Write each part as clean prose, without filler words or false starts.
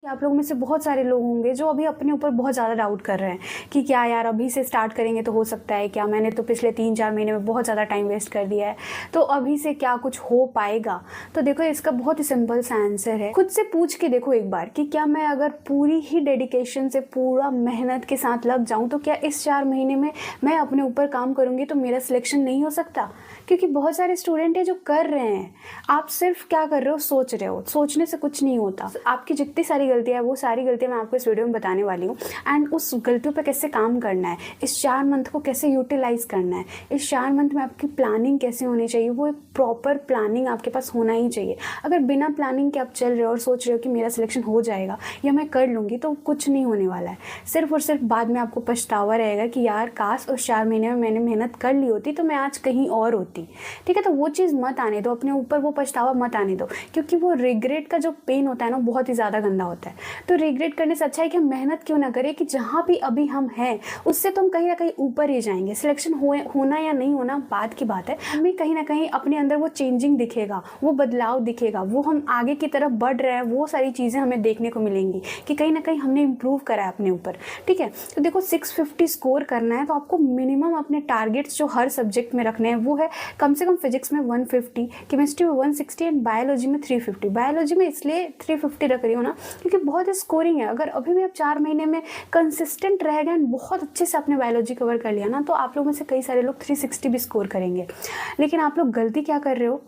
आप लोगों में से बहुत सारे लोग होंगे जो अभी अपने ऊपर बहुत ज़्यादा डाउट कर रहे हैं कि क्या यार अभी से स्टार्ट करेंगे तो हो सकता है क्या, मैंने तो पिछले 3-4 महीने में बहुत ज़्यादा टाइम वेस्ट कर दिया है, तो अभी से क्या कुछ हो पाएगा। तो देखो इसका बहुत ही सिंपल सा आंसर है, खुद से पूछ के देखो एक बार कि क्या मैं अगर पूरी ही डेडिकेशन से पूरा मेहनत के साथ लग जाऊँ तो क्या इस 4 महीने में मैं अपने ऊपर काम करूँगी तो मेरा सिलेक्शन नहीं हो सकता। क्योंकि बहुत सारे स्टूडेंट हैं जो कर रहे हैं, आप सिर्फ क्या कर रहे हो, सोच रहे हो। सोचने से कुछ नहीं होता। आपकी जितनी सारी गलतियां है वो सारी गलतियां मैं आपको इस वीडियो में बताने वाली हूँ, एंड उस गलतियों पे कैसे काम करना है, इस 4 मंथ को कैसे यूटिलाइज करना है, इस 4 मंथ में आपकी प्लानिंग कैसे होनी चाहिए। वो एक प्रॉपर प्लानिंग आपके पास होना ही चाहिए। अगर बिना प्लानिंग के आप चल रहे हो और सोच रहे हो कि मेरा सिलेक्शन हो जाएगा या मैं कर लूँगी, तो कुछ नहीं होने वाला है। सिर्फ और सिर्फ बाद में आपको पछतावा रहेगा कि यार काश उस 4 महीने में मैंने मेहनत कर ली होती तो मैं आज कहीं और होती। ठीक है, तो वो चीज़ मत आने दो, अपने ऊपर वो पछतावा मत आने दो, क्योंकि वो रिग्रेट का जो पेन होता है ना बहुत ही ज़्यादा गंदा होता है। तो रिग्रेट करने से अच्छा है कि हम मेहनत क्यों ना करें कि जहाँ भी अभी हम हैं उससे तो हम कहीं ना कहीं ऊपर ही जाएंगे। सिलेक्शन होना या नहीं होना बात की बात है, हमें कहीं ना कहीं अपने अंदर वो चेंजिंग दिखेगा, वो बदलाव दिखेगा, वो हम आगे की तरफ बढ़ रहे हैं, वो सारी चीज़ें हमें देखने को मिलेंगी कि कहीं ना कहीं हमने इम्प्रूव करा है अपने ऊपर। ठीक है, तो देखो 650 स्कोर करना है तो आपको मिनिमम अपने टारगेट्स जो हर सब्जेक्ट में रखने हैं वो है कम से कम फिजिक्स में 150, केमिस्ट्री में 160 एंड बायोलॉजी में 350। बायोलॉजी में इसलिए 350 रख रही हूँ ना क्योंकि बहुत स्कोरिंग है। अगर अभी भी आप 4 महीने में कंसिस्टेंट रह गए, बहुत अच्छे से आपने बायोलॉजी कवर कर लिया ना, तो आप लोगों में से कई सारे लोग 360 भी स्कोर करेंगे। लेकिन आप लोग गलती क्या कर रहे हो,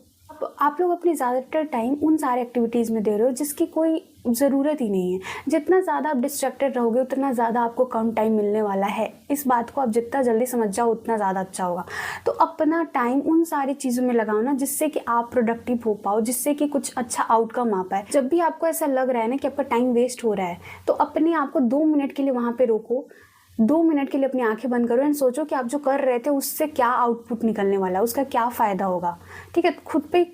आप लोग अपनी ज़्यादातर टाइम उन सारे एक्टिविटीज़ में दे रहे हो जिसकी कोई ज़रूरत ही नहीं है। जितना ज़्यादा आप डिस्ट्रैक्टेड रहोगे उतना ज़्यादा आपको कम टाइम मिलने वाला है। इस बात को आप जितना जल्दी समझ जाओ उतना ज़्यादा अच्छा होगा। तो अपना टाइम उन सारी चीज़ों में लगाओ ना जिससे कि आप प्रोडक्टिव हो पाओ, जिससे कि कुछ अच्छा आउटकम आ पाए। जब भी आपको ऐसा लग रहा है ना कि आपका टाइम वेस्ट हो रहा है तो अपने आप को 2 मिनट के लिए वहाँ पर रोको, 2 मिनट के लिए अपनी आंखें बंद करो एंड सोचो कि आप जो कर रहे थे उससे क्या आउटपुट निकलने वाला है, उसका क्या फ़ायदा होगा। ठीक है,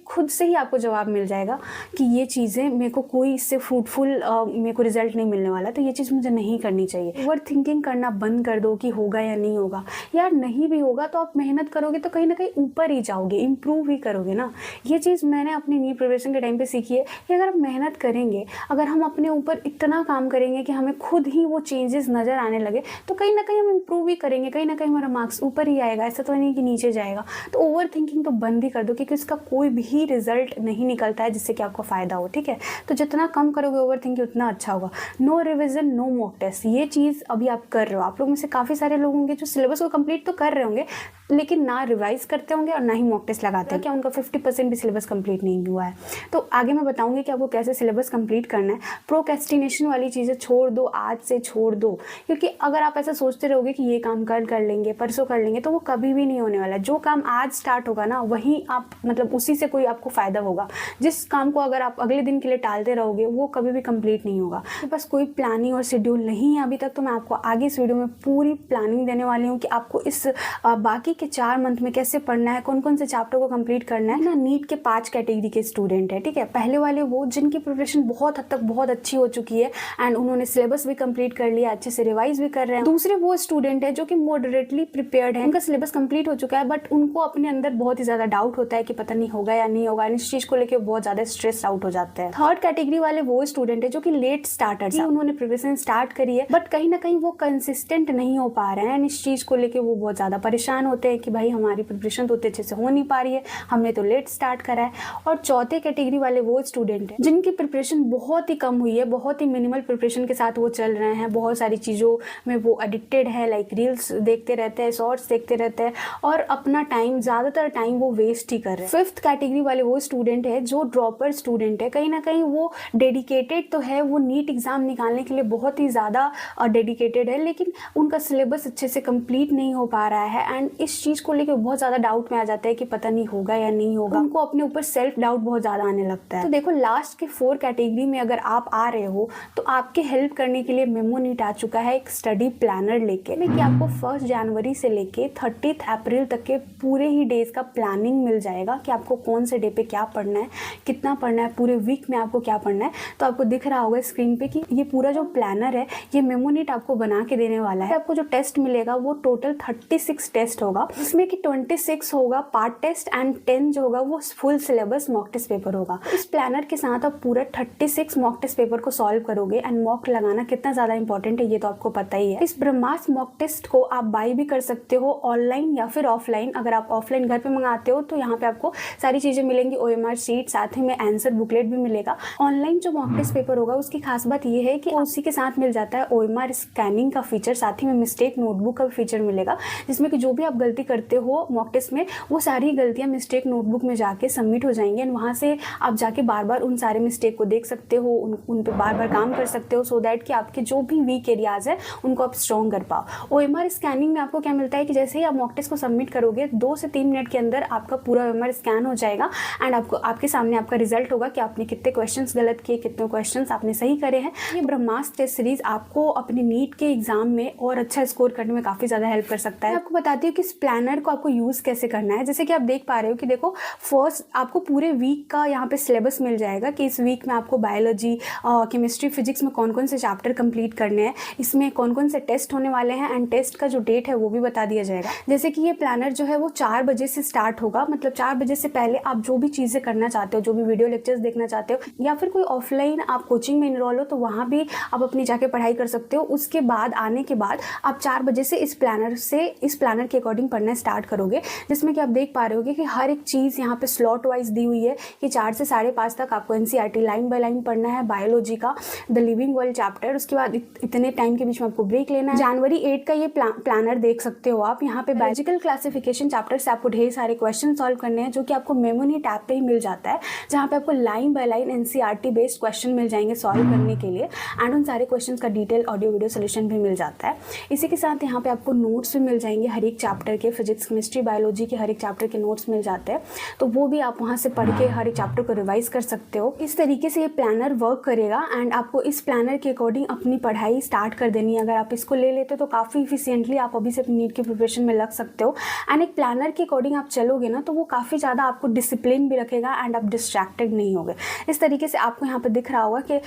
खुद से ही आपको जवाब मिल जाएगा कि ये चीज़ें मेरे को कोई इससे फ्रूटफुल मेरे को रिजल्ट नहीं मिलने वाला, तो ये चीज़ मुझे नहीं करनी चाहिए। ओवर थिंकिंग करना बंद कर दो कि होगा या नहीं होगा। यार नहीं भी होगा तो आप मेहनत करोगे तो कहीं ना कहीं ऊपर ही जाओगे, इम्प्रूव ही करोगे ना। ये चीज़ मैंने अपनी नीट प्रिपरेशन के टाइम पर सीखी है कि अगर आप मेहनत करेंगे, अगर हम अपने ऊपर इतना काम करेंगे कि हमें खुद ही वो चेंजेस नज़र आने लगे तो कहीं ना कहीं हम इम्प्रूव ही करेंगे, कहीं ना कहीं हमारा मार्क्स ऊपर ही आएगा। ऐसा तो नहीं कि नीचे जाएगा। तो ओवर थिंकिंग तो बंद ही कर दो क्योंकि इसका कोई भी रिजल्ट नहीं निकलता है जिससे कि आपको फ़ायदा हो। ठीक है, तो जितना कम करोगे ओवर थिंकिंग उतना अच्छा होगा। No revision no mock test, ये चीज़ अभी आप कर रहे हो। आप लोगों में से काफ़ी सारे लोग होंगे जो सिलेबस को कंप्लीट तो कर रहे होंगे लेकिन ना रिवाइज करते होंगे और ना ही मॉक टेस्ट लगाते हैं। क्या उनका 50% भी सिलेबस कंप्लीट नहीं हुआ है। तो आगे मैं बताऊंगी कि आपको कैसे सिलेबस कंप्लीट करना है। प्रोक्रेस्टिनेशन वाली चीज़ें छोड़ दो, आज से छोड़ दो, क्योंकि अगर आप ऐसा सोचते रहोगे कि ये काम कल कर लेंगे, परसों कर लेंगे, तो वो कभी भी नहीं होने वाला। जो काम आज स्टार्ट होगा ना वही आप मतलब उसी से कोई आपको फ़ायदा होगा। जिस काम को अगर आप अगले दिन के लिए टालते रहोगे वो कभी भी कंप्लीट नहीं होगा। तो बस कोई प्लानिंग और शेड्यूल नहीं है अभी तक, तो मैं आपको आगे इस वीडियो में पूरी प्लानिंग देने वाली हूँ कि आपको इस बाकी के 4 मंथ में कैसे पढ़ना है, कौन कौन से चैप्टर को कंप्लीट करना है ना। नीट के 5 कैटेगरी के स्टूडेंट है। ठीक है, पहले वाले वो जिनकी प्रिपरेशन बहुत हद तक बहुत अच्छी हो चुकी है एंड उन्होंने सिलेबस भी कंप्लीट कर लिया, अच्छे से रिवाइज भी कर रहे हैं। दूसरे वो स्टूडेंट है जो कि मॉडरेटली प्रिपेयर्ड है, उनका सिलेबस कंप्लीट हो चुका है बट उनको अपने अंदर बहुत ही ज़्यादा डाउट होता है कि पता नहीं होगा या नहीं होगा, इस चीज़ को लेकर बहुत ज़्यादा स्ट्रेस आउट हो जाते हैं। थर्ड कैटेगरी वाले वो स्टूडेंट है जो कि लेट स्टार्टर्स है, उन्होंने प्रिपरेशन स्टार्ट करी है बट कहीं ना कहीं वो कंसिस्टेंट नहीं हो पा रहे हैं, इस चीज़ को लेकर वो बहुत ज़्यादा परेशान होते हैं कि भाई हमारी प्रिपरेशन तो उतने अच्छे से हो नहीं पा रही है, हमने तो लेट स्टार्ट करा है। और चौथे कैटेगरी वाले वो स्टूडेंट हैं जिनकी प्रिपरेशन बहुत ही कम हुई है, बहुत ही मिनिमल प्रिपरेशन के साथ वो चल रहे हैं, बहुत सारी चीज़ों में वो एडिक्टेड है, लाइक रील्स देखते रहते हैं, शॉर्ट्स देखते रहते हैं और अपना टाइम ज़्यादातर टाइम वो वेस्ट ही कर रहे हैं। फिफ्थ कैटेगरी वाले वो स्टूडेंट है जो ड्रॉपर स्टूडेंट है, कहीं ना कहीं वो डेडिकेटेड तो है, वो नीट एग्ज़ाम निकालने के लिए बहुत ही ज़्यादा डेडिकेटेड है, लेकिन उनका सिलेबस अच्छे से कंप्लीट नहीं हो पा रहा है एंड इस चीज़ को लेकर बहुत ज़्यादा डाउट में आ जाता है कि पता नहीं होगा या नहीं होगा। उनको अपने ऊपर सेल्फ डाउट बहुत ज़्यादा आने लगता है। तो देखो लास्ट के 4 कैटेगरी में अगर आप आ रहे हो तो आपके हेल्प करने के लिए मेमो नीट आ चुका है एक स्टडी प्लानर लेके, कि आपको 1 जनवरी से लेके 30 अप्रैल तक के पूरे ही डेज का प्लानिंग मिल जाएगा कि आपको कौन से डे पे क्या पढ़ना है, कितना पढ़ना है, पूरे वीक में आपको क्या पढ़ना है। तो आपको दिख रहा होगा स्क्रीन पे कि ये पूरा जो प्लानर है ये मेमो नीट आपको बना के देने वाला है। आपको जो टेस्ट मिलेगा वो टोटल 36 टेस्ट होगा होगा, जिसमें कि 26 होगा पार्ट टेस्ट एंड 10 जो होगा वो full syllabus mock test paper होगा। इस प्लानर के साथ आप पूरा 36 मॉक टेस्ट पेपर को सॉल्व करोगे एंड मॉक लगाना कितना ज़्यादा इंपॉर्टेंट है ये तो आपको पता ही है। इस ब्रह्मास्त्र मॉक टेस्ट को आप बाय भी कर सकते हो ऑनलाइन या फिर ऑफलाइन। अगर आप ऑफलाइन घर पे मंगाते हो तो यहाँ पे आपको सारी चीज़ें मिलेंगी, OMR शीट, साथ ही में आंसर बुकलेट भी मिलेगा। ऑनलाइन जो मॉक टेस्ट पेपर होगा उसकी खास बात ये है कि उसी के साथ मिल जाता है OMR स्कैनिंग का फीचर, साथ ही में मिस्टेक नोटबुक का फीचर मिलेगा, जिसमें कि जो भी आप गलती करते हो मॉक टेस्ट में वो सारी गलतियाँ मिस्टेक नोटबुक में जाके सबमिट हो जाएंगी एंड वहाँ से आप जाके बार बार उन सारे मिस्टेक को देख सकते हो, उन पे बार बार काम कर सकते हो, सो दैट कि आपके जो भी वीक एरियाज है उनको आप स्ट्रॉन्ग कर पाओ। OMR स्कैनिंग में आपको क्या मिलता है कि जैसे ही आप मॉक टेस्ट को सबमिट करोगे 2 से 3 मिनट के अंदर आपका पूरा OMR स्कैन हो जाएगा एंड आपके सामने आपका रिजल्ट होगा कि आपने कितने क्वेश्चंस गलत किए, कितने क्वेश्चंस आपने सही करे हैं। ये ब्रह्मास्त्र टेस्ट सीरीज आपको अपने नीट के एग्जाम में और अच्छा स्कोर करने में काफ़ी ज़्यादा हेल्प कर सकता है। आपको बताती हूँ कि इस प्लानर को आपको यूज़ कैसे करना है। जैसे कि आप देख पा रहे हो कि देखो फर्स्ट आपको पूरे वीक का यहाँ पे सिलेबस मिल जाएगा कि इस वीक में आपको बायोलॉजी, केमिस्ट्री, फिजिक्स में कौन कौन से चैप्टर कंप्लीट करने हैं, इसमें कौन कौन से टेस्ट होने वाले हैं एंड टेस्ट का जो डेट है वो भी बता दिया जाएगा। जैसे कि ये प्लानर जो है वो 4 बजे से स्टार्ट होगा, मतलब 4 बजे से पहले आप जो भी चीज़ें करना चाहते हो, जो भी वीडियो लेक्चर्स देखना चाहते हो या फिर कोई ऑफलाइन आप कोचिंग में इनरोल हो तो वहाँ भी आप अपनी जाके पढ़ाई कर सकते हो। उसके बाद आने के बाद आप 4 बजे से इस प्लानर के अकॉर्डिंग पढ़ना स्टार्ट करोगे, जिसमें कि आप देख पा रहे होगे कि हर एक चीज़ यहाँ पे स्लॉट वाइज दी हुई है कि 4 से 5:30 तक आपको NCERT लाइन बाय लाइन पढ़ना है, बायोलॉजी का द लिविंग वर्ल्ड चैप्टर, उसके बाद इतने टाइम के बीच में आपको ब्रेक लेना है। जनवरी 8 का ये प्लानर देख सकते हो आप। यहाँ पे बायोलॉजिकल क्लासिफिकेशन चैप्टर से आपको ढेर सारे क्वेश्चन सॉल्व करने हैं जो कि आपको मेमोनी टैब पे ही मिल जाता है, जहाँ पे आपको line by line NCERT based question मिल जाएंगे सॉल्व करने के लिए एंड उन सारे क्वेश्चन का डिटेल ऑडियो वीडियो सोल्यूशन भी मिल जाता है। इसी के साथ यहाँ पे आपको नोट्स भी मिल जाएंगे हर एक चैप्टर के, फिजिक्स, केमिस्ट्री, बायोलॉजी के हर एक चैप्टर के नोट्स मिल जाते हैं, तो वो भी आप वहाँ से पढ़ के हर एक चैप्टर को रिवाइज कर सकते हो। इस तरीके से ये प्लानर वर्क करेगा एंड आपको इस प्लानर के अकॉर्डिंग अपनी पढ़ाई स्टार्ट कर देनी है। अगर आप इसको ले लेते हो तो काफ़ी इफिशिएंटली आप अभी से अपनी नीट की प्रिपरेशन में लग सकते हो एंड एक प्लानर के अकॉर्डिंग आप चलोगे ना तो वो काफ़ी ज़्यादा आपको डिसिप्लिन भी रखेगा एंड आप डिस्ट्रैक्टेड नहीं होगे। इस तरीके से आपको यहाँ पर दिख रहा होगा कि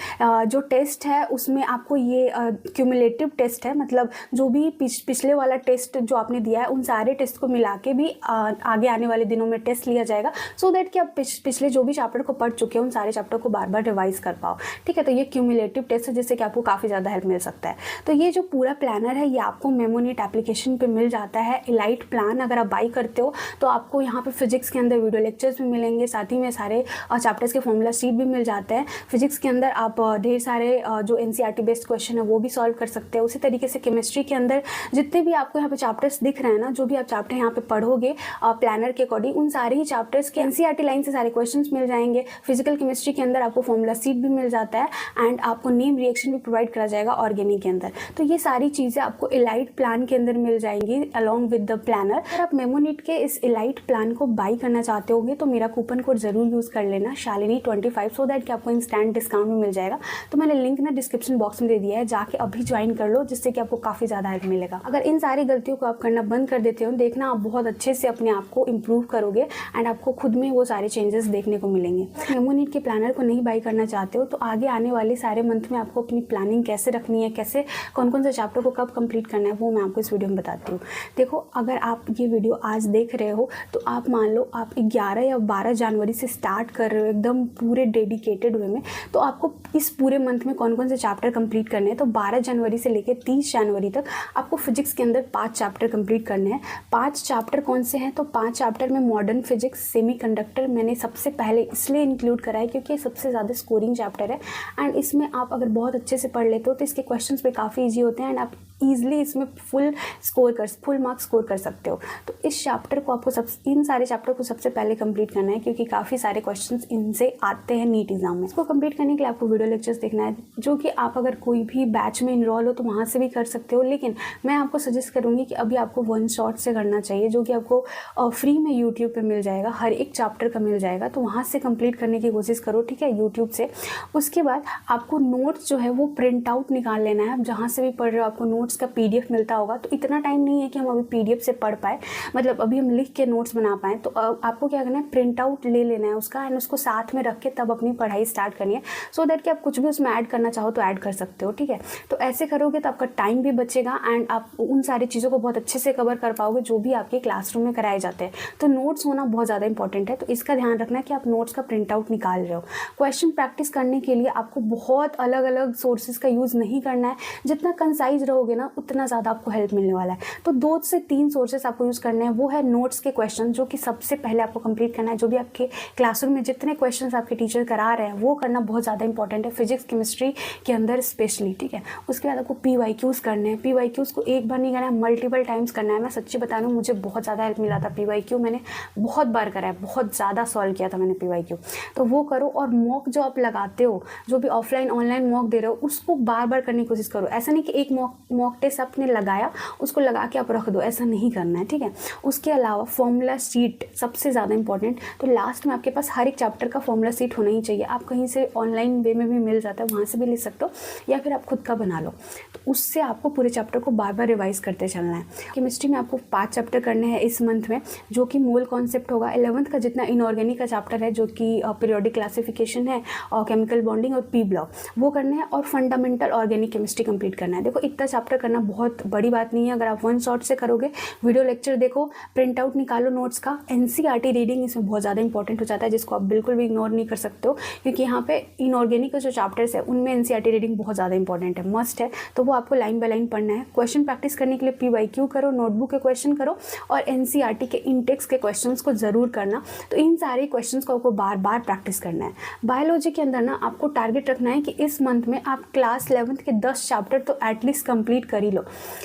जो टेस्ट है उसमें आपको ये क्यूमुलेटिव टेस्ट है, मतलब जो भी पिछले वाला टेस्ट जो आपने दिया है उन सारे टेस्ट को मिला के भी आगे आने वाले दिनों में टेस्ट लिया जाएगा, सो दैट कि आप पिछले जो भी चैप्टर को पढ़ चुके हैं उन सारे चैप्टर को बार बार रिवाइज कर पाओ। ठीक है, तो ये क्यूमुलेटिव टेस्ट है जिससे कि आपको काफ़ी ज़्यादा हेल्प मिल सकता है। तो ये जो पूरा प्लानर है ये आपको मेमोनीट एप्लीकेशन पे मिल जाता है। इलाइट प्लान अगर आप बाई करते हो तो आपको यहाँ पे फिजिक्स के अंदर वीडियो लेक्चर्स भी मिलेंगे, साथ ही में सारे चैप्टर्स के फॉर्मूला शीट भी मिल जाते हैं। फिजिक्स के अंदर आप ढेर सारे जो NCERT बेस्ड क्वेश्चन है वो भी सॉल्व कर सकते हो। उसी तरीके से केमिस्ट्री के अंदर जितने भी आपको यहाँ पे चैप्टर्स दिख रहे हैं ना, जो भी आप चैप्टर यहाँ पे पढ़ोगे प्लानर के अकॉर्डिंग, उन सारे ही चैप्टर्स के NCERT लाइन से सारे क्वेश्चंस मिल जाएंगे। फिजिकल केमिस्ट्री के अंदर आपको फॉर्मूला शीट भी मिल जाता है एंड आपको नेम रिएक्शन भी प्रोवाइड करा जाएगा ऑर्गेनिक के अंदर। तो ये सारी चीज़ें आपको इलाइट प्लान के अंदर मिल जाएंगी अलॉन्ग विद द प्लानर। अगर आप मेमोनीट के इस इलाइट प्लान को बाई करना चाहते होंगे तो मेरा कूपन कोड जरूर यूज़ कर लेना शालिनी25, सो दैट कि आपको इंस्टेंट डिस्काउंट भी मिल जाएगा। तो मैंने लिंक ना डिस्क्रिप्शन बॉक्स में दे दिया है, जाके अभी ज्वाइन कर लो, जिससे कि आपको काफ़ी ज़्यादा हेल्प मिलेगा। अगर इन सारी गलतियों को आप करना बंद कर देते हो, देखना आप बहुत अच्छे से अपने आप को इम्प्रूव करोगे एंड आपको खुद में वो सारे चेंजेस देखने को मिलेंगे। मेमोनीट के प्लानर को नहीं बाई करना चाहते हो तो आगे आने वाले सारे मंथ में आपको अपनी प्लानिंग कैसे रखनी है, कैसे कौन कौन से चैप्टर को कब कंप्लीट करना है, वो मैं आपको इस वीडियो में बताती हूँ। देखो, अगर आप ये वीडियो आज देख रहे हो तो आप मान लो आप 11 या 12 जनवरी से स्टार्ट कर रहे हो एकदम पूरे डेडिकेटेड वे में, तो आपको इस पूरे मंथ में कौन कौन से चैप्टर कंप्लीट करने हैं। तो 12 जनवरी से लेकर 30 जनवरी तक आपको फिजिक्स के अंदर 5 चैप्टर कंप्लीट करने हैं। 5 चैप्टर कौन से हैं? तो 5 चैप्टर में मॉडर्न फिजिक्स, सेमीकंडक्टर मैंने सबसे पहले इसलिए इंक्लूड करा है क्योंकि ये सबसे ज़्यादा स्कोरिंग चैप्टर है एंड इसमें आप अगर बहुत अच्छे से पढ़ लेते हो तो इसके क्वेश्चंस भी काफ़ी ईजी होते हैं एंड आप ईजिली इसमें फुल मार्क्स स्कोर कर सकते हो। तो इस चैप्टर को आपको इन सारे चैप्टर को सबसे पहले कंप्लीट करना है क्योंकि काफ़ी सारे क्वेश्चंस इनसे आते हैं नीट एग्जाम में। इसको कंप्लीट करने के लिए आपको वीडियो लेक्चर्स देखना है, जो कि आप अगर कोई भी बैच में इनरोल हो तो वहाँ से भी कर सकते हो, लेकिन मैं आपको सजेस्ट करूँगी कि अभी आपको वन शॉट से करना चाहिए, जो कि आपको फ्री में यूट्यूब पर मिल जाएगा, हर एक चैप्टर का मिल जाएगा। तो वहाँ से कंप्लीट करने की कोशिश करो, ठीक है, यूट्यूब से। उसके बाद आपको नोट्स जो है वो प्रिंट आउट निकाल लेना है। आप जहाँ से भी पढ़ रहे हो आपको नोट्स का PDF मिलता होगा, तो इतना टाइम नहीं है कि हम अभी PDF से पढ़ पाए, मतलब अभी हम लिख के नोट्स बना पाएँ। तो आपको क्या करना है, प्रिंट आउट ले लेना है उसका एंड उसको साथ में रख के तब अपनी पढ़ाई स्टार्ट करनी है, सो दैट कि आप कुछ भी उसमें ऐड करना चाहो तो ऐड कर सकते हो, ठीक है। तो ऐसे करोगे तो आपका टाइम भी बचेगा एंड आप उन सारी चीज़ों को बहुत अच्छे से कवर कर पाओगे जाओगे जो भी आपके क्लासरूम में कराए जाते हैं। तो नोट्स होना बहुत ज़्यादा इंपॉर्टेंट है, तो इसका ध्यान रखना कि आप नोट्स का प्रिंट आउट निकाल रहे हो। क्वेश्चन प्रैक्टिस करने के लिए आपको बहुत अलग अलग सोर्सेज का यूज़ नहीं करना है, जितना कंसाइज रहोगे ना उतना ज़्यादा आपको हेल्प मिलने वाला है। तो 2 से 3 सोर्सेज आपको यूज़ करने हैं। वो है नोट्स के क्वेश्चन, जो कि सबसे पहले आपको कंप्लीट करना है। जो भी आपके क्लासरूम में जितने क्वेश्चन आपके टीचर करा रहे हैं वो करना बहुत ज़्यादा इंपॉर्टेंट है, फिजिक्स केमिस्ट्री के अंदर स्पेशली, ठीक है। उसके बाद आपको PYQs करने हैं। PYQs को एक बार नहीं करना है, मल्टीपल टाइम्स करना है। मैं सच्ची बता रही हूँ, मुझे बहुत ज़्यादा हेल्प मिला था PYQ, मैंने बहुत बार करा है, बहुत ज़्यादा सॉल्व किया था मैंने PYQ। तो वो करो, और मॉक जो आप लगाते हो, जो भी ऑफलाइन ऑनलाइन मॉक दे रहे हो, उसको बार बार करने की कोशिश करो। ऐसा नहीं कि एक मॉक टेस्ट आपने लगाया उसको लगा के आप रख दो, ऐसा नहीं करना है, ठीक है। उसके अलावा फॉर्मूला शीट सबसे ज़्यादा इंपॉर्टेंट। तो लास्ट में आपके पास हर एक चैप्टर का फॉर्मूला शीट होना ही चाहिए। आप कहीं से ऑनलाइन वे में भी मिल जाता है, वहाँ से भी ले सकते हो, या फिर आप खुद का बना लो। तो उससे आपको पूरे चैप्टर को बार बार रिवाइज करते चलना है। केमिस्ट्री में आपको 5 चैप्टर करने हैं इस मंथ में, जो कि मोल कॉन्सेप्ट होगा। 11th का जितना इनऑर्गेनिक का चैप्टर है, जो कि पीरियोडिक क्लासिफिकेशन है और केमिकल बॉन्डिंग और P ब्लॉक, वो करना है। और फंडामेंटल ऑर्गेनिक केमिस्ट्री कंप्लीट करना है। देखो इतना चैप्टर करना बहुत बड़ी बात नहीं है, अगर आप वन शॉट से करोगे। वीडियो लेक्चर देखो, प्रिंट आउट निकालो नोट्स का। NCERT रीडिंग इसमें बहुत ज़्यादा इंपॉर्टेंट हो जाता है, जिसको आप बिल्कुल भी इग्नोर नहीं कर सकते हो, क्योंकि यहाँ पे इनऑर्गेनिक जो चैप्टर्स है उनमें NCERT रीडिंग बहुत ज़्यादा इंपॉर्टेंट है, मस्ट है। तो वो आपको लाइन बाय लाइन पढ़ना है। क्वेश्चन प्रैक्टिस करने के लिए PYQ करो, नोटबुक के क्वेश्चन करो, और NCERT के इंटेक्स के क्वेश्चन को ज़रूर करना। तो इन सारे क्वेश्चन को आपको बार बार प्रैक्टिस करना है। बायोलॉजी के अंदर ना आपको टारगेट रखना है कि इस मंथ में आप क्लास 11th के 10 चैप्टर तो एटलीस्ट कंप्लीट कर ही लो।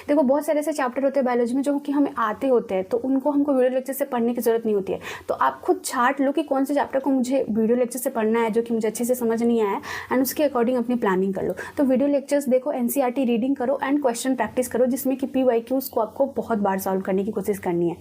देखो बहुत सारे ऐसे चैप्टर होते हैं बायोलॉजी में जो कि हमें आते होते हैं, तो उनको हमको वीडियो लेक्चर से पढ़ने की जरूरत नहीं होती है। तो आप खुद छांट लो कि कौन से चैप्टर को मुझे वीडियो लेक्चर से पढ़ना है, जो कि मुझे अच्छे से समझ नहीं आया है, एंड उसके अकॉर्डिंग अपनी प्लानिंग कर लो। तो वीडियो लेक्चर्स देखो, NCERT रीडिंग करो, एंड क्वेश्चन प्रैक्टिस करो, जिसमें कि PYQs को आपको बहुत बार सॉल्व करने की कोशिश करनी है।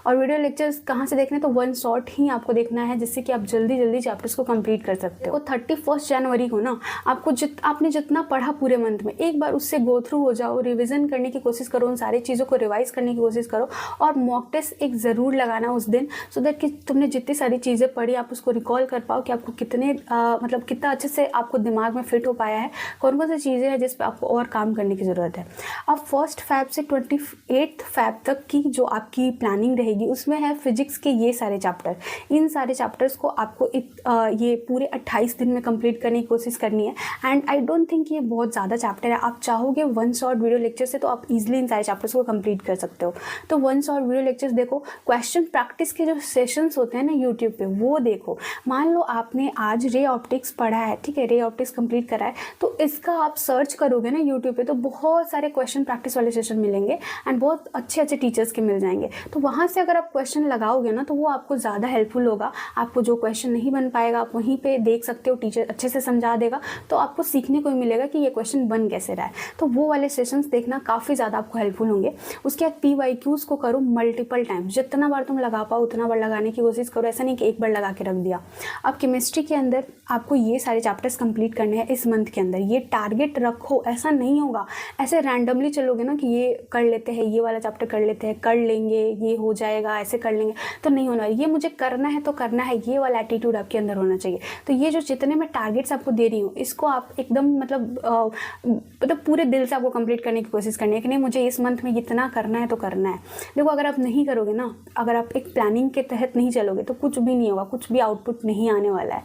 और वीडियो लेक्चर्स कहाँ से देखना है, तो वन शॉट ही आपको देखना है, जिससे कि आप जल्दी जल्दी चैप्टर्स को कंप्लीट कर सकते हो। 31 जनवरी को ना आपको आपने जितना पढ़ा पूरे मंथ में, एक बार उससे गो थ्रू हो जाओ, रिविजन करने की कोशिश करो, उन सारी चीज़ों को रिवाइज करने की कोशिश करो, और मॉक टेस्ट एक ज़रूर लगाना उस दिन, सो दैट कि तुमने जितनी सारी चीज़ें पढ़ी आप उसको रिकॉल कर पाओ, कि आपको कितने मतलब कितना अच्छे से आपको दिमाग में फिट हो पाया है, कौन कौन सी चीज़ें हैं जिस पर आपको और काम करने की ज़रूरत है। अब 1 फ़रवरी से 28 फ़रवरी तक की जो आपकी प्लानिंग रहेगी, उसमें है फिजिक्स के ये सारे चैप्टर। इन सारे चैप्टर्स को आपको ये पूरे 28 दिन में कंप्लीट करने की कोशिश करनी है। एंड आई डोंट थिंक ये बहुत ज़्यादा चैप्टर है। आप चाहोगे वन शॉट वीडियो लेक्चर से तो आप इजीली इन सारे चैप्टर्स को कंप्लीट कर सकते हो। तो वन शॉट वीडियो लेक्चर्स देखो, क्वेश्चन प्रैक्टिस के जो सेशंस होते हैं ना यूट्यूब पे, वो देखो। मान लो आपने आज रे ऑप्टिक्स पढ़ा है, ठीक है, रे ऑप्टिक्स कंप्लीट करा है, तो इसका आप सर्च करोगे ना यूट्यूब पे, तो बहुत सारे क्वेश्चन प्रैक्टिस वाले सेशन मिलेंगे, एंड बहुत अच्छे अच्छे टीचर्स के मिल जाएंगे। तो वहाँ से अगर आप क्वेश्चन लगाओगे ना, तो वो आपको ज़्यादा हेल्पफुल होगा। आपको जो क्वेश्चन नहीं बन पाएगा आप वहीं पे देख सकते हो, टीचर अच्छे से समझा देगा, तो आपको सीखने को मिलेगा कि ये क्वेश्चन बन कैसे रहा है। तो वो वाले सेशंस देखना, काफ़ी ज़्यादा आपको हेल्पफुल होंगे। उसके बाद PYQs को करो मल्टीपल टाइम, जितना बार तुम लगा पाओ उतना बार लगाने की कोशिश करो, ऐसा नहीं कि एक बार लगा के रख दिया। अब केमिस्ट्री के अंदर आपको ये सारे चैप्टर्स कंप्लीट करने हैं इस मंथ के अंदर, ये टारगेट रखो। ऐसा नहीं होगा ऐसे रैंडमली चलोगे ना कि ये कर लेते हैं, ये वाला चैप्टर कर लेते हैं, कर लेंगे, ये हो जाएगा, ऐसे कर लेंगे, तो नहीं होना। ये मुझे करना है तो करना है, ये वाला एटीट्यूड आपके अंदर होना चाहिए। तो ये जो जितने मैं टारगेट्स आपको दे रही हूँ, इसको आप एकदम मतलब पूरे दिल से आपको कंप्लीट करने की कोशिश करनी है, कि नहीं मुझे इस मंथ में इतना करना है तो करना है। देखो अगर आप नहीं करोगे ना, अगर आप एक प्लानिंग के तहत नहीं चलोगे, तो कुछ भी नहीं होगा, कुछ भी आउटपुट नहीं आने वाला है,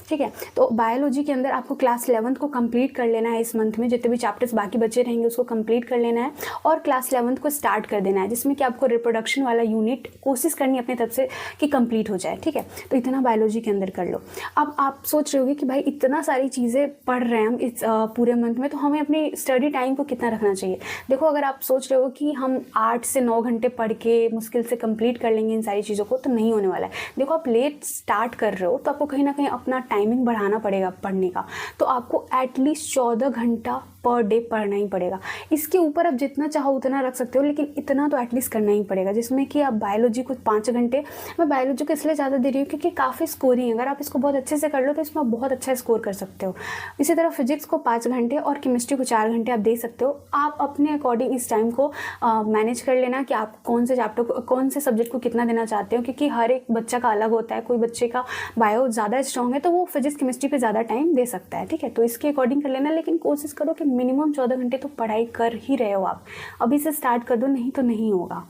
ठीक है। तो बायोलॉजी के अंदर आपको क्लास 11th को कंप्लीट कर लेना है इस मंथ में, जितने भी चैप्टर्स बाकी बचे रहेंगे उसको कंप्लीट कर लेना है, और क्लास 11th को स्टार्ट कर देना है, जिसमें कि आपको रिप्रोडक्शन वाला यूनिट कोशिश करनी है अपनी तरफ से कि कंप्लीट हो जाए, ठीक है। तो इतना बायोलॉजी के अंदर कर लो। अब आप सोच रहे होगे कि भाई इतना सारी चीज़ें पढ़ रहे हैं हम इस पूरे मंथ में, तो हमें अपनी स्टडी टाइम को कितना रखना चाहिए। देखो अगर आप सोच रहे हो कि हम 8 से 9 घंटे पढ़ के मुश्किल से कंप्लीट कर लेंगे इन सारी चीज़ों को, तो नहीं होने वाला है। देखो आप लेट स्टार्ट कर रहे हो, तो आपको कहीं ना कहीं अपना टाइमिंग बढ़ाना पड़ेगा पढ़ने का, तो आपको एटलीस्ट 14 घंटा पर डे पढ़ना ही पड़ेगा। इसके ऊपर आप जितना चाहो उतना रख सकते हो, लेकिन इतना तो एटलीस्ट करना ही पड़ेगा, जिसमें कि आप बायोलॉजी को 5 घंटे, मैं बायोलॉजी को इसलिए ज़्यादा दे रही हूँ क्योंकि काफ़ी स्कोरिंग है, अगर आप इसको बहुत अच्छे से कर लो तो इसमें आप बहुत अच्छा स्कोर कर सकते हो। इसी तरह फिजिक्स को 5 घंटे और केमिस्ट्री को 4 घंटे आप दे सकते हो। आप अपने अकॉर्डिंग इस टाइम को मैनेज कर लेना कि आप कौन से चैप्टर को, कौन से सब्जेक्ट को कितना देना चाहते हो, क्योंकि हर एक बच्चा का अलग होता है। कोई बच्चे का बायो ज़्यादा स्ट्रॉन्ग है तो वो फिजिक्स केमिस्ट्री पर ज़्यादा टाइम दे सकता है, ठीक है। तो इसके अकॉर्डिंग कर लेना, लेकिन कोशिश करो कि मिनिमम 14 घंटे तो पढ़ाई कर ही रहे हो आप। अभी से स्टार्ट कर दो, नहीं तो नहीं होगा।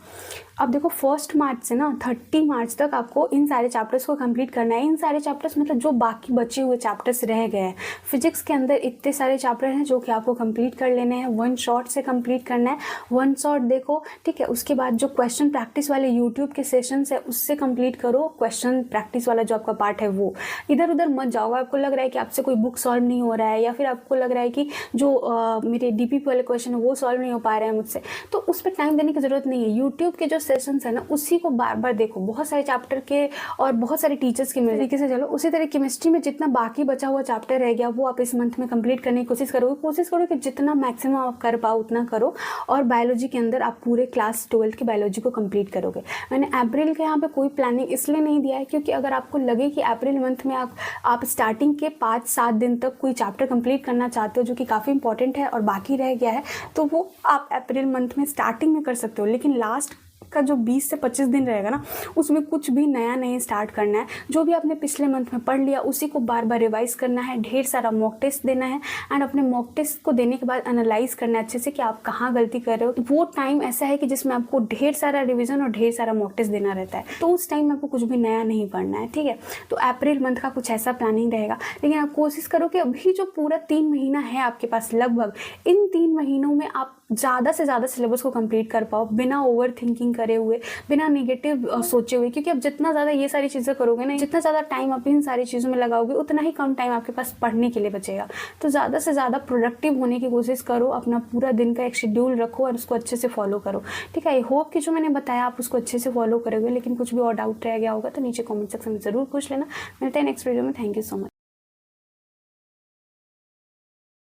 अब देखो 1 मार्च से ना 30 मार्च तक आपको इन सारे चैप्टर्स को कंप्लीट करना है। इन सारे चैप्टर्स मतलब जो बाकी बचे हुए चैप्टर्स रह गए हैं, फिजिक्स के अंदर इतने सारे चैप्टर हैं जो कि आपको कंप्लीट कर लेने हैं, वन शॉट से कंप्लीट करना है। वन शॉट देखो, ठीक है। उसके बाद जो क्वेश्चन प्रैक्टिस वाले यूट्यूब के सेशंस है उससे कंप्लीट करो, क्वेश्चन प्रैक्टिस वाला जो आपका पार्ट है वो। इधर उधर मत जाओ, आपको लग रहा है कि आपसे कोई बुक सॉल्व नहीं हो रहा है या फिर आपको लग रहा है कि जो मेरे डीपीपी वाले क्वेश्चन है वो सॉल्व नहीं हो पा रहे हैं मुझसे, तो उस पर टाइम देने की ज़रूरत नहीं है। यूट्यूब के जो सेशंस है ना उसी को बार बार देखो, बहुत सारे चैप्टर के और बहुत सारे टीचर्स के तरीके से चलो। उसी तरह केमिस्ट्री में जितना बाकी बचा हुआ चैप्टर रह गया वो आप इस मंथ में कंप्लीट करने की कोशिश करो कि जितना मैक्सिमम आप कर पाओ उतना करो। और बायोलॉजी के अंदर आप पूरे क्लास 12 की बायोलॉजी को कंप्लीट करोगे। मैंने अप्रैल के यहाँ पे कोई प्लानिंग इसलिए नहीं दिया है क्योंकि अगर आपको लगे कि अप्रैल मंथ में आप स्टार्टिंग के 5-7 दिन तक कोई चैप्टर कंप्लीट करना चाहते हो जो कि काफ़ी इंपॉर्टेंट है और बाकी रह गया है, तो वो आप अप्रैल मंथ में स्टार्टिंग में कर सकते हो। लेकिन लास्ट का जो 20 से 25 दिन रहेगा ना उसमें कुछ भी नया नहीं स्टार्ट करना है। जो भी आपने पिछले मंथ में पढ़ लिया उसी को बार बार रिवाइज करना है, ढेर सारा मॉक टेस्ट देना है एंड अपने मॉक टेस्ट को देने के बाद एनालाइज करना है अच्छे से कि आप कहाँ गलती कर रहे हो। वो टाइम ऐसा है कि जिसमें आपको ढेर सारा रिविजन और ढेर सारा मॉक टेस्ट देना रहता है, तो उस टाइम में आपको कुछ भी नया नहीं पढ़ना है, ठीक है। तो अप्रैल मंथ का कुछ ऐसा प्लानिंग रहेगा। लेकिन आप कोशिश करो कि अभी जो पूरा 3 महीना है आपके पास लगभग, इन 3 महीनों में आप ज़्यादा से ज़्यादा सिलेबस को कंप्लीट कर पाओ बिना ओवर थिंकिंग करे हुए, बिना नेगेटिव सोचे हुए। क्योंकि अब जितना ज़्यादा ये सारी चीज़ें करोगे ना, जितना ज़्यादा टाइम आप इन सारी चीज़ों में लगाओगे उतना ही कम टाइम आपके पास पढ़ने के लिए बचेगा। तो ज़्यादा से ज़्यादा प्रोडक्टिव होने की कोशिश करो, अपना पूरा दिन का एक शेड्यूल रखो और उसको अच्छे से फॉलो करो, ठीक है। आई होप कि जो मैंने बताया आप उसको अच्छे से फॉलो करोगे। लेकिन कुछ भी और डाउट रह गया होगा तो नीचे कॉमेंट सेक्शन में ज़रूर पूछ लेना। मिलते हैं नेक्स्ट वीडियो में। Thank you so much.